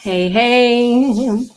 Hey,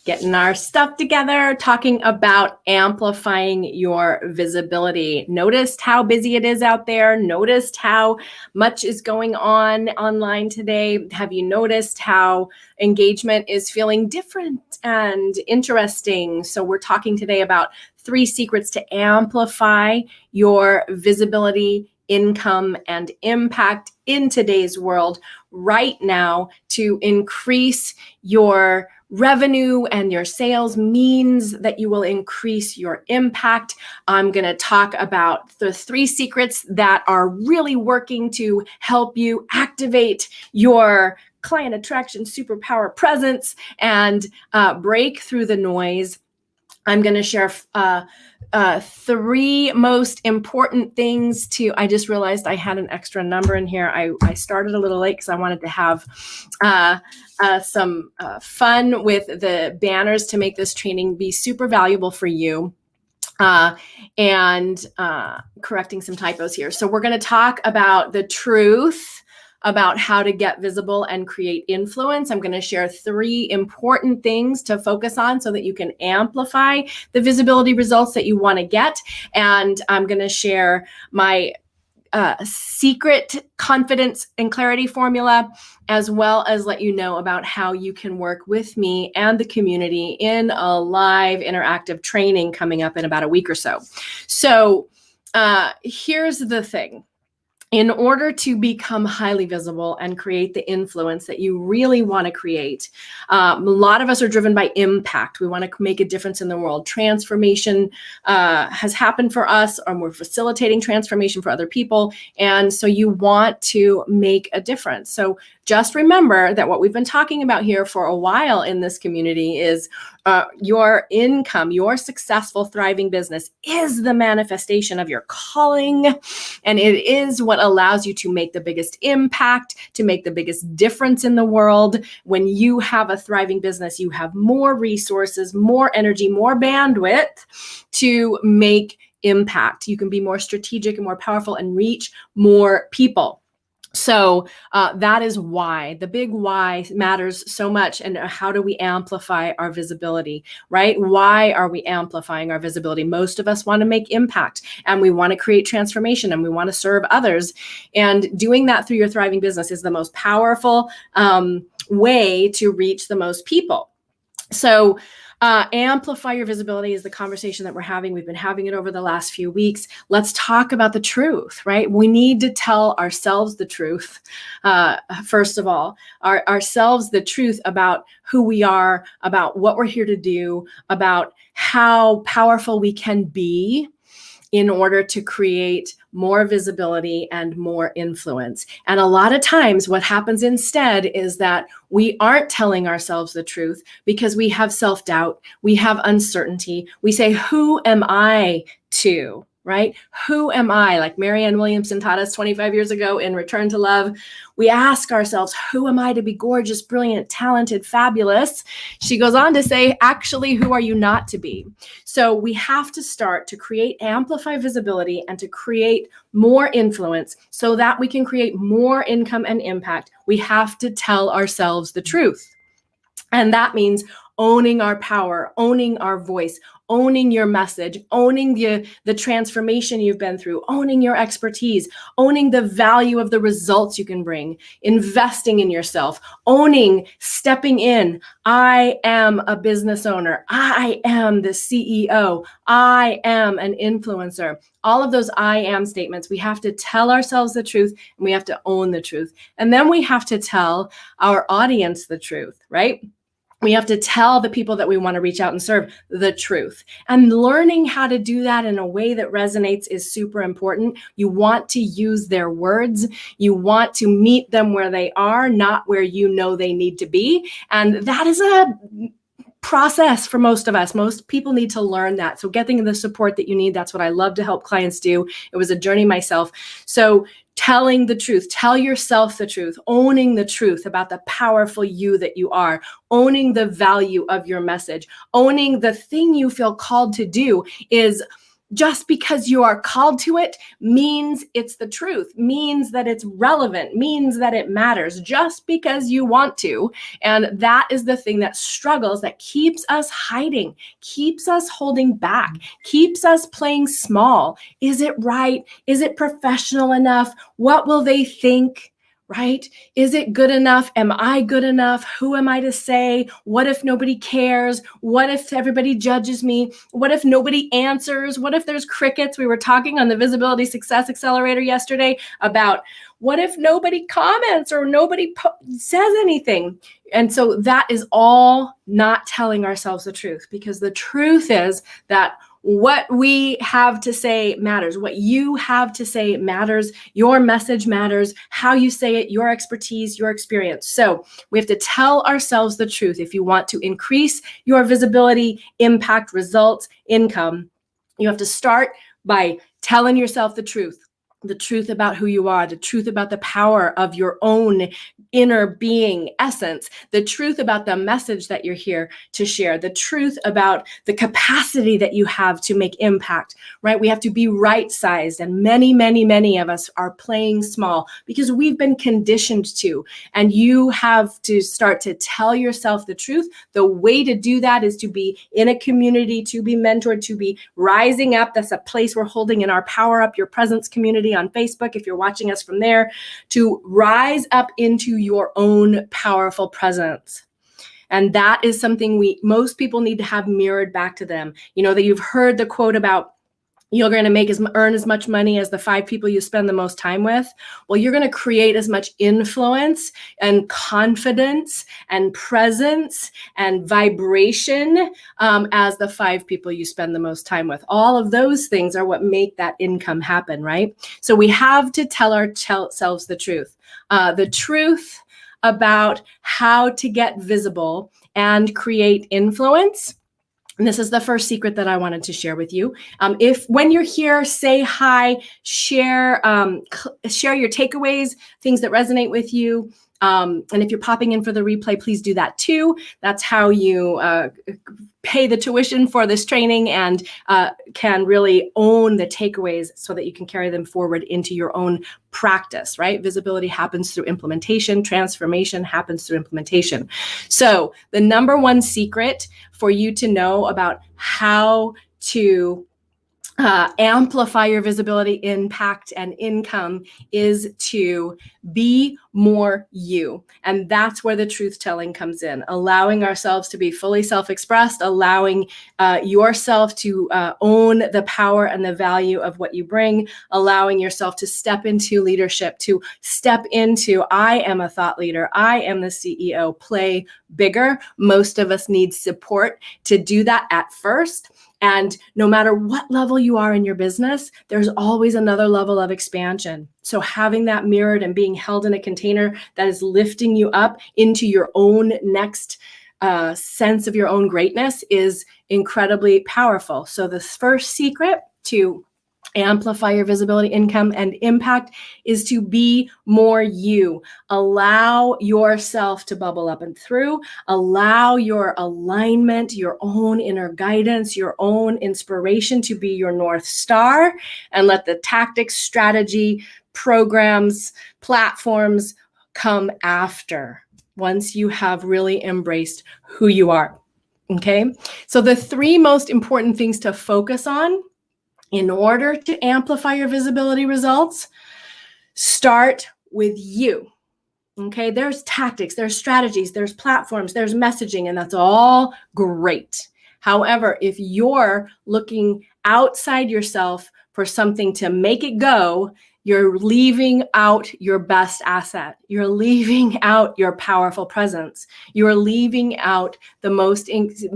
getting our stuff together, talking about amplifying your visibility. Noticed how busy it is out there? Noticed how much is going on online today? Have you noticed how engagement is feeling different and interesting? So we're talking today about 3 secrets to amplify your visibility, income, and impact in today's world right now to increase your revenue and your sales means that you will increase your impact. I'm going to talk about the 3 secrets that are really working to help you activate your client attraction superpower presence and break through the noise. I'm going to share 3 most important things I just realized I had an extra number in here. I started a little late because I wanted to have some fun with the banners to make this training be super valuable for you. And correcting some typos here. So we're going to talk about the truth about how to get visible and create influence. I'm going to share 3 important things to focus on so that you can amplify the visibility results that you want to get. And I'm going to share my secret confidence and clarity formula, as well as let you know about how you can work with me and the community in a live interactive training coming up in about a week or so. So here's the thing. In order to become highly visible and create the influence that you really want to create, a lot of us are driven by impact. We want to make a difference in the world. Transformation has happened for us, or we're facilitating transformation for other people. And so you want to make a difference. So just remember that what we've been talking about here for a while in this community is your income, your successful, thriving business is the manifestation of your calling. And it is what allows you to make the biggest impact, to make the biggest difference in the world. When you have a thriving business, you have more resources, more energy, more bandwidth to make impact. You can be more strategic and more powerful and reach more people. So that is why the big why matters so much. And how do we amplify our visibility, right? Why are we amplifying our visibility? Most of us want to make impact, and we want to create transformation, and we want to serve others. And doing that through your thriving business is the most powerful way to reach the most people. So amplify your visibility is the conversation that we're having. We've been having it over the last few weeks. Let's talk about the truth, right? We need to tell ourselves the truth. First of all, ourselves the truth about who we are, about what we're here to do, about how powerful we can be in order to create more visibility and more influence. And a lot of times what happens instead is that we aren't telling ourselves the truth because we have self-doubt, we have uncertainty. We say, who am I to, right? Who am I? Like Marianne Williamson taught us 25 years ago in Return to Love. We ask ourselves, who am I to be gorgeous, brilliant, talented, fabulous? She goes on to say, actually, who are you not to be? So we have to start to amplify visibility and to create more influence so that we can create more income and impact. We have to tell ourselves the truth. And that means owning our power, owning our voice, owning your message, owning the transformation you've been through, owning your expertise, owning the value of the results you can bring, investing in yourself, owning, stepping in. I am a business owner. I am the CEO. I am an influencer. All of those I am statements, we have to tell ourselves the truth, and we have to own the truth. And then we have to tell our audience the truth, right? We have to tell the people that we want to reach out and serve the truth. And learning how to do that in a way that resonates is super important. You want to use their words. You want to meet them where they are, not where you know they need to be. And that is a process for most of us. Most people need to learn that. So getting the support that you need, that's what I love to help clients do. It was a journey myself. So telling the truth, tell yourself the truth, owning the truth about the powerful you that you are, owning the value of your message, owning the thing you feel called to do is just because you are called to it means it's the truth, means that it's relevant, means that it matters, just because you want to. And that is the thing that struggles, that keeps us hiding, keeps us holding back, keeps us playing small. Is it right? Is it professional enough? What will they think? Right? Is it good enough? Am I good enough? Who am I to say? What if nobody cares? What if everybody judges me? What if nobody answers? What if there's crickets? We were talking on the Visibility Success Accelerator yesterday about what if nobody comments or nobody says anything? And so that is all not telling ourselves the truth, because the truth is that what we have to say matters. What you have to say matters. Your message matters. How you say it, your expertise, your experience. So we have to tell ourselves the truth. If you want to increase your visibility, impact, results, income, you have to start by telling yourself the truth about who you are, the truth about the power of your own inner being essence, the truth about the message that you're here to share, the truth about the capacity that you have to make impact, right? We have to be right-sized, and many of us are playing small because we've been conditioned to, and you have to start to tell yourself the truth. The way to do that is to be in a community, to be mentored, to be rising up. That's a place we're holding in our Power Up Your Presence community on Facebook, if you're watching us from there, to rise up into your own powerful presence. And that is something most people need to have mirrored back to them. You know, that you've heard the quote about you're going to earn as much money as the 5 people you spend the most time with. Well, you're going to create as much influence and confidence and presence and vibration as the 5 people you spend the most time with. All of those things are what make that income happen, right? So we have to tell ourselves the truth about how to get visible and create influence. And this is the first secret that I wanted to share with you. When you're here, say hi, share your takeaways, things that resonate with you. And if you're popping in for the replay, please do that too. That's how you pay the tuition for this training and can really own the takeaways so that you can carry them forward into your own practice, right? Visibility happens through implementation. Transformation happens through implementation. So the number one secret for you to know about how to amplify your visibility, impact, and income is to be more you. And that's where the truth telling comes in, allowing ourselves to be fully self-expressed, allowing yourself to own the power and the value of what you bring, allowing yourself to step into leadership, to step into, I am a thought leader, I am the CEO, play bigger. Most of us need support to do that at first. And no matter what level you are in your business, there's always another level of expansion. So having that mirrored and being held in a container that is lifting you up into your own next sense of your own greatness is incredibly powerful. So the first secret to amplify your visibility, income, and impact is to be more you. Allow yourself to bubble up and through. Allow your alignment, your own inner guidance, your own inspiration to be your North Star, and let the tactics, strategy, programs, platforms come after once you have really embraced who you are. Okay? So the 3 most important things to focus on in order to amplify your visibility results, start with you. Okay, there's tactics, there's strategies, there's platforms, there's messaging, and that's all great. However, if you're looking outside yourself for something to make it go, you're leaving out your best asset. You're leaving out your powerful presence. You're leaving out the most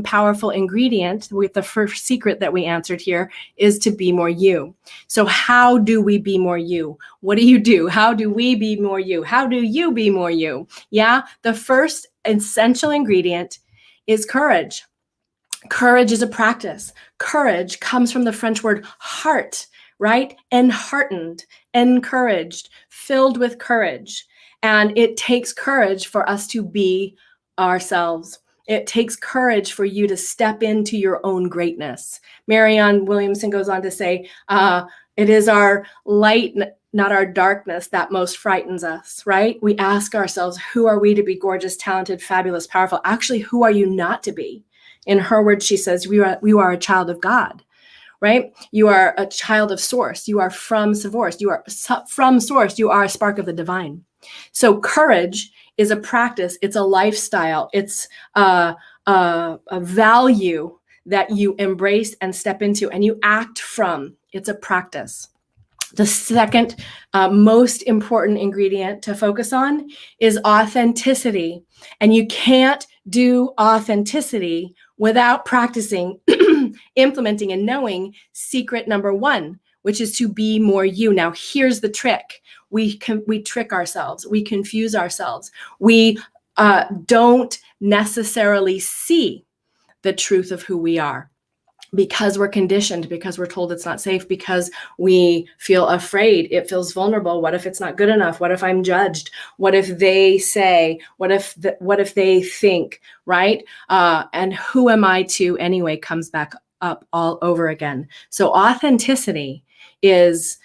powerful ingredient with the first secret that we answered here is to be more you. So how do we be more you? What do you do? How do we be more you? How do you be more you? Yeah, the first essential ingredient is courage. Courage is a practice. Courage comes from the French word heart, right? Enheartened, encouraged, filled with courage. And it takes courage for us to be ourselves. It takes courage for you to step into your own greatness. Marianne Williamson goes on to say, it is our light, not our darkness, that most frightens us, right? We ask ourselves, who are we to be gorgeous, talented, fabulous, powerful? Actually, who are you not to be? In her words, she says, you are a child of God, right? You are a child of source. You are from source. You are from source. You are a spark of the divine. So courage is a practice. It's a lifestyle. It's a value that you embrace and step into and you act from. It's a practice. The second most important ingredient to focus on is authenticity. And you can't do authenticity without practicing, implementing, and knowing secret number one, which is to be more you. Now, here's the trick. We trick ourselves. We confuse ourselves. We don't necessarily see the truth of who we are, because we're conditioned, because we're told it's not safe, because we feel afraid. It feels vulnerable. What if it's not good enough? What if I'm judged? What if they say? What if they think? Right? And who am I to anyway comes back up all over again. So authenticity is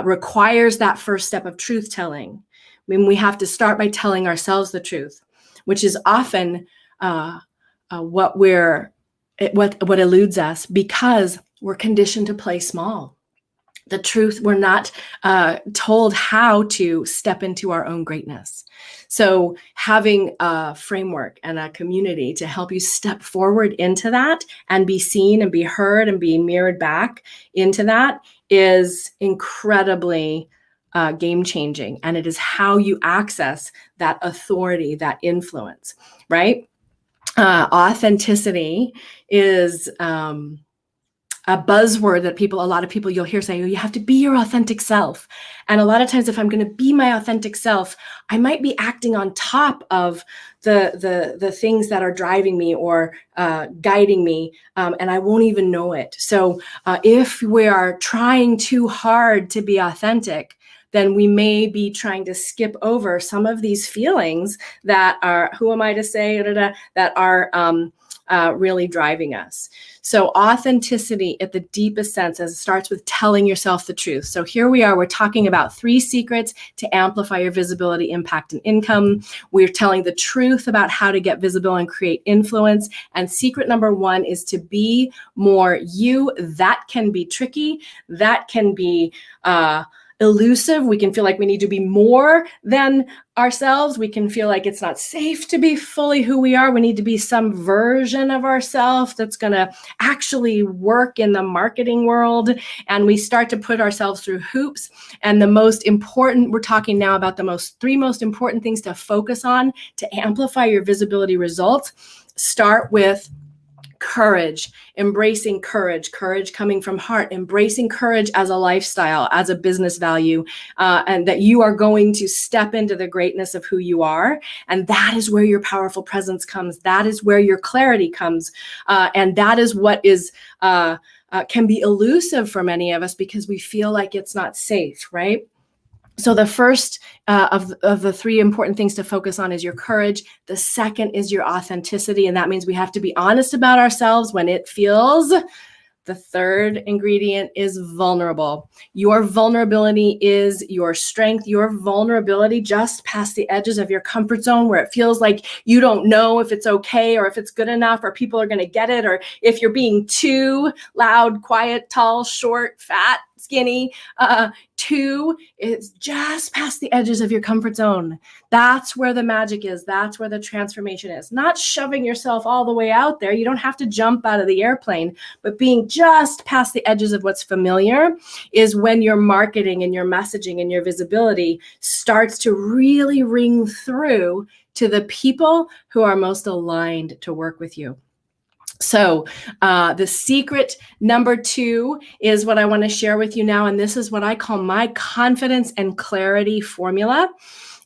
requires that first step of truth telling. I mean, we have to start by telling ourselves the truth, which is often what eludes us, because we're conditioned to play small. The truth, we're not told how to step into our own greatness. So having a framework and a community to help you step forward into that and be seen and be heard and be mirrored back into that is incredibly game-changing. And it is how you access that authority, that influence, right? Authenticity is a buzzword that a lot of people you'll hear say, oh, you have to be your authentic self. And a lot of times, if I'm going to be my authentic self, I might be acting on top of the things that are driving me or guiding me, and I won't even know it. So if we are trying too hard to be authentic, then we may be trying to skip over some of these feelings that are, who am I to say, that are really driving us. So authenticity at the deepest sense, as it starts with telling yourself the truth. So here we are, we're talking about 3 secrets to amplify your visibility, impact, and income. We're telling the truth about how to get visible and create influence. And secret number 1 is to be more you. That can be tricky. That can be elusive. We can feel like we need to be more than ourselves. We can feel like it's not safe to be fully who we are. We need to be some version of ourselves that's going to actually work in the marketing world. And we start to put ourselves through hoops. And the most important, we're talking now about the 3 most important things to focus on to amplify your visibility results. Start with courage, embracing courage coming from heart, embracing courage as a lifestyle, as a business value, and that you are going to step into the greatness of who you are. And that is where your powerful presence comes. That is where your clarity comes. And that is what is can be elusive for many of us because we feel like it's not safe, right? So the first of the 3 important things to focus on is your courage. The second is your authenticity. And that means we have to be honest about ourselves when it feels. The third ingredient is vulnerable. Your vulnerability is your strength. Your vulnerability just past the edges of your comfort zone where it feels like you don't know if it's okay or if it's good enough or people are going to get it, or if you're being too loud, quiet, tall, short, fat, skinny. 2 is just past the edges of your comfort zone. That's where the magic is. That's where the transformation is. Not shoving yourself all the way out there. You don't have to jump out of the airplane, but being just past the edges of what's familiar is when your marketing and your messaging and your visibility starts to really ring through to the people who are most aligned to work with you. So the secret number 2 is what I want to share with you now. And this is what I call my confidence and clarity formula.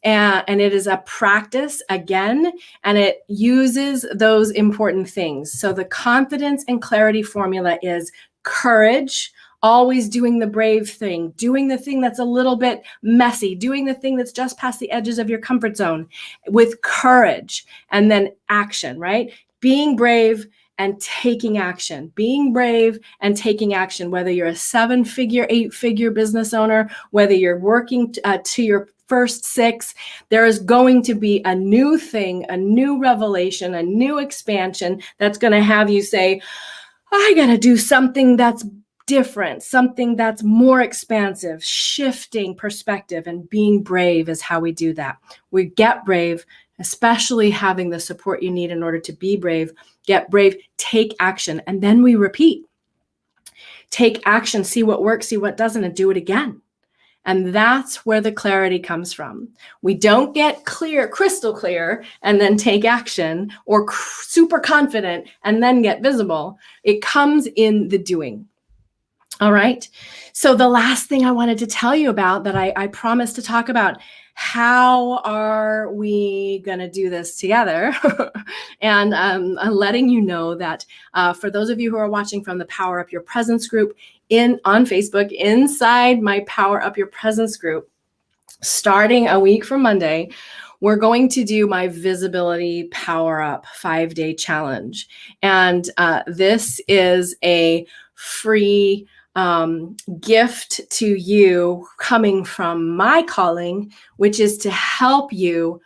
And it is a practice again, and it uses those important things. So the confidence and clarity formula is courage, always doing the brave thing, doing the thing that's a little bit messy, doing the thing that's just past the edges of your comfort zone with courage, and then action, right? being brave and taking action, being brave and taking action, whether you're a 7-figure, 8-figure business owner, whether you're working to your first 6, there is going to be a new thing, a new revelation, a new expansion that's going to have you say, I got to do something that's different, something that's more expansive, shifting perspective, and being brave is how we do that. We get brave, especially having the support you need in order to be brave. Get brave, take action, and then we repeat. Take action, see what works, see what doesn't, and do it again. And that's where the clarity comes from. We don't get clear, crystal clear, and then take action, or super confident and then get visible. It comes in the doing. All right. So the last thing I wanted to tell you about that I promised to talk about, how are we going to do this together? And I'm letting you know that for those of you who are watching from the Power Up Your Presence group on Facebook, inside my Power Up Your Presence group, starting a week from Monday, we're going to do my Visibility Power Up 5-day challenge. And this is a free gift to you coming from my calling, which is to help you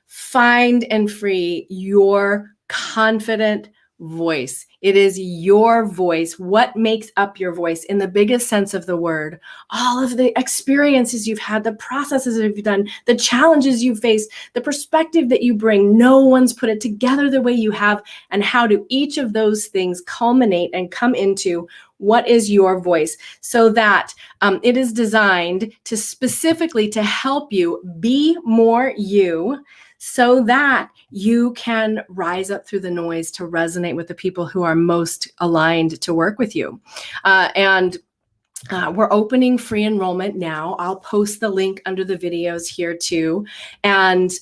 find and free your confident voice. It is your voice. What makes up your voice in the biggest sense of the word? All of the experiences you've had, the processes that you've done, the challenges you face, the perspective that you bring. No one's put it together the way you have. And how do each of those things culminate and come into what is your voice, so that it is designed to specifically to help you be more you, so that you can rise up through the noise to resonate with the people who are most aligned to work with you. We're opening free enrollment now. I'll post the link under the videos here too. And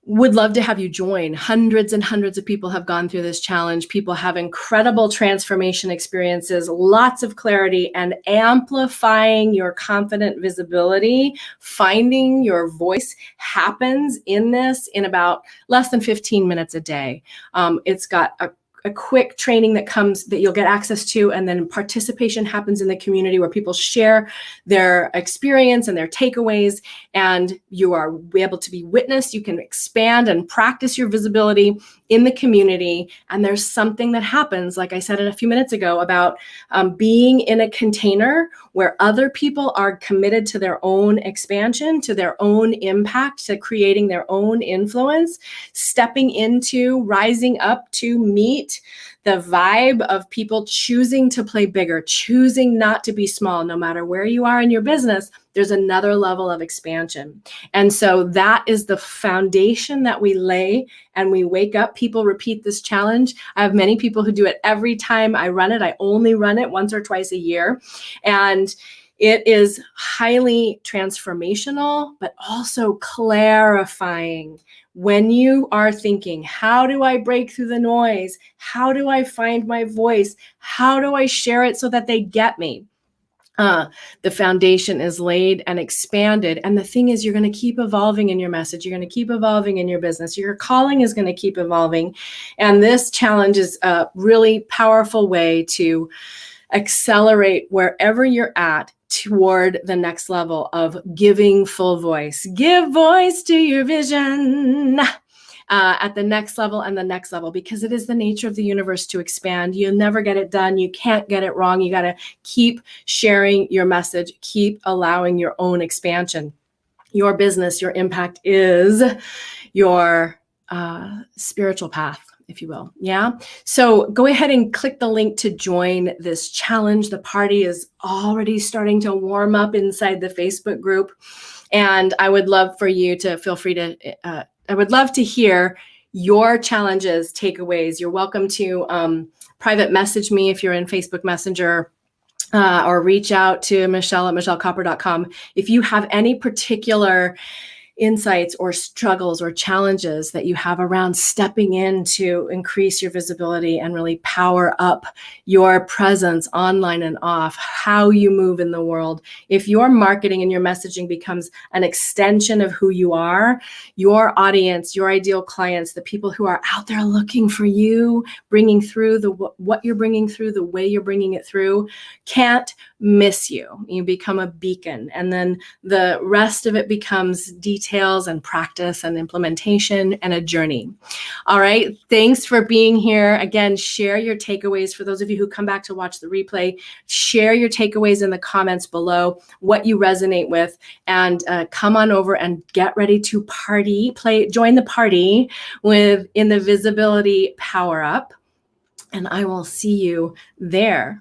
would love to have you join. Hundreds and hundreds of people have gone through this challenge. People have incredible transformation experiences, lots of clarity, and amplifying your confident visibility, finding your voice happens in this in about less than 15 minutes a day. It's got a quick training that you'll get access to, and then participation happens in the community where people share their experience and their takeaways, and you are able to be witnessed. You can expand and practice your visibility in the community. And there's something that happens, like I said a few minutes ago, about being in a container where other people are committed to their own expansion, to their own impact, to creating their own influence, stepping into, rising up to meet the vibe of people choosing to play bigger, choosing not to be small. No matter where you are in your business, there's another level of expansion. And so that is the foundation that we lay, and we wake up. People repeat this challenge. I have many people who do it every time I run it. I only run it once or twice a year. And it is highly transformational, but also clarifying. When you are thinking, how do I break through the noise? How do I find my voice? How do I share it so that they get me? The foundation is laid and expanded. And the thing is, you're going to keep evolving in your message. You're going to keep evolving in your business. Your calling is going to keep evolving. And this challenge is a really powerful way to accelerate wherever you're at toward the next level of giving full voice. Give voice to your vision. At the next level and the next level, because it is the nature of the universe to expand. You'll never get it done. You can't get it wrong. You got to keep sharing your message, keep allowing your own expansion. Your business, your impact is your spiritual path, if you will. Yeah. So go ahead and click the link to join this challenge. The party is already starting to warm up inside the Facebook group. And I would love for you to feel free to, I would love to hear your challenges, takeaways. You're welcome to private message me if you're in Facebook Messenger, or reach out to Michelle at michellecopper.com. If you have any particular insights or struggles or challenges that you have around stepping in to increase your visibility and really power up your presence online and off, how you move in the world. If your marketing and your messaging becomes an extension of who you are, your audience, your ideal clients, the people who are out there looking for you, bringing through what you're bringing through, the way you're bringing it through, can't miss you. You become a beacon, and then the rest of it becomes details and practice and implementation and a journey. All right. Thanks for being here. Again, share your takeaways. For those of you who come back to watch the replay, share your takeaways in the comments below, what you resonate with, and come on over and get ready to join the party in the Visibility Power Up. And I will see you there.